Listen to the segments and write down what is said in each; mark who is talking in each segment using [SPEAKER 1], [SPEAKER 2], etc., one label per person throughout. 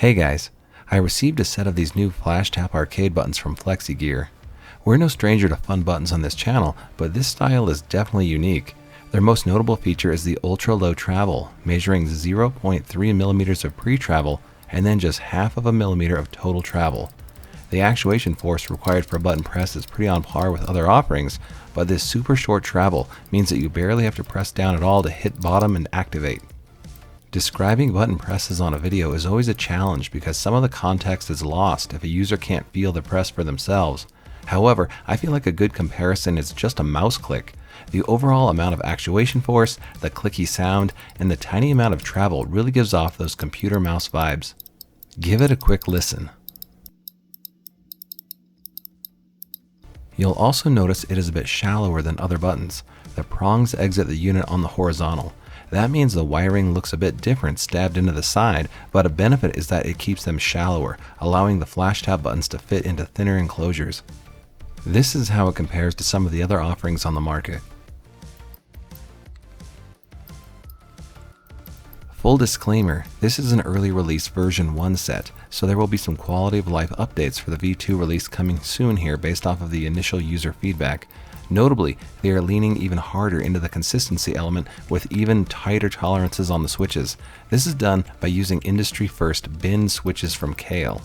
[SPEAKER 1] Hey guys, I received a set of these new FlashTap arcade buttons from FlexiGear. We're no stranger to fun buttons on this channel, but this style is definitely unique. Their most notable feature is the ultra-low travel, measuring 0.3 millimeters of pre-travel and then just half of a millimeter of total travel. The actuation force required for a button press is pretty on par with other offerings, but this super short travel means that you barely have to press down at all to hit bottom and activate. Describing button presses on a video is always a challenge because some of the context is lost if a user can't feel the press for themselves. However, I feel like a good comparison is just a mouse click. The overall amount of actuation force, the clicky sound, and the tiny amount of travel really gives off those computer mouse vibes. Give it a quick listen. You'll also notice it is a bit shallower than other buttons. The prongs exit the unit on the horizontal. That means the wiring looks a bit different stabbed into the side, but a benefit is that it keeps them shallower, allowing the FlashTap buttons to fit into thinner enclosures. This is how it compares to some of the other offerings on the market. Full disclaimer, this is an early release version 1 set, so there will be some quality of life updates for the V2 release coming soon here based off of the initial user feedback. Notably, they are leaning even harder into the consistency element with even tighter tolerances on the switches. This is done by using industry-first bin switches from Kale.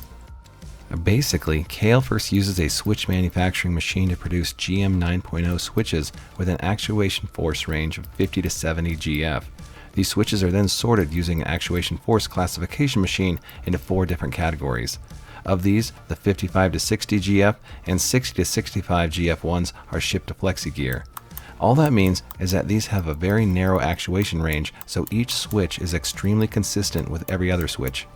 [SPEAKER 1] Basically, Kale first uses a switch manufacturing machine to produce GM 9.0 switches with an actuation force range of 50 to 70 GF. These switches are then sorted using an actuation force classification machine into 4 different categories. Of these, the 55 to 60 GF and 60 to 65 GF ones are shipped to FlexiGear. All that means is that these have a very narrow actuation range, so each switch is extremely consistent with every other switch.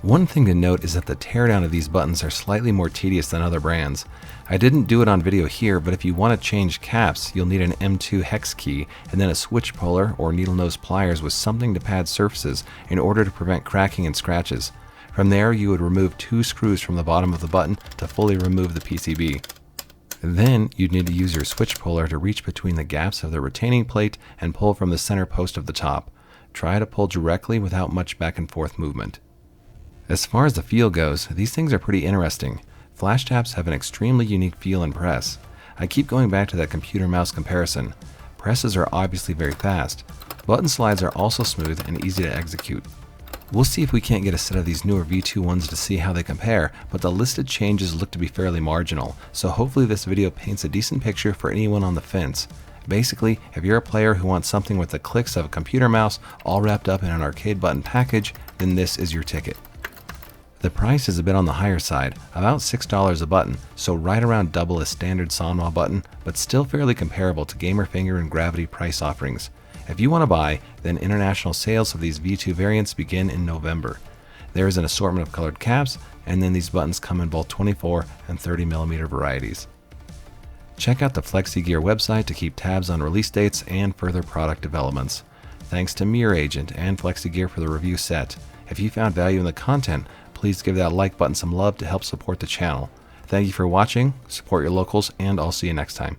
[SPEAKER 1] One thing to note is that the teardown of these buttons are slightly more tedious than other brands. I didn't do it on video here, but if you want to change caps, you'll need an M2 hex key and then a switch puller or needle nose pliers with something to pad surfaces in order to prevent cracking and scratches. From there, you would remove 2 screws from the bottom of the button to fully remove the PCB. Then, you'd need to use your switch puller to reach between the gaps of the retaining plate and pull from the center post of the top. Try to pull directly without much back and forth movement. As far as the feel goes, these things are pretty interesting. FlashTaps have an extremely unique feel and press. I keep going back to that computer mouse comparison. Presses are obviously very fast. Button slides are also smooth and easy to execute. We'll see if we can't get a set of these newer V2 ones to see how they compare, but the listed changes look to be fairly marginal, so hopefully this video paints a decent picture for anyone on the fence. Basically, if you're a player who wants something with the clicks of a computer mouse all wrapped up in an arcade button package, then this is your ticket. The price is a bit on the higher side, about $6 a button, so right around double a standard Sanwa button, but still fairly comparable to Gamerfinger and Gravity price offerings. If you want to buy, then international sales of these V2 variants begin in November. There is an assortment of colored caps, and then these buttons come in both 24 and 30mm varieties. Check out the FlexiGear website to keep tabs on release dates and further product developments. Thanks to Mirror Agent and FlexiGear for the review set. If you found value in the content, please give that like button some love to help support the channel. Thank you for watching, support your locals, and I'll see you next time.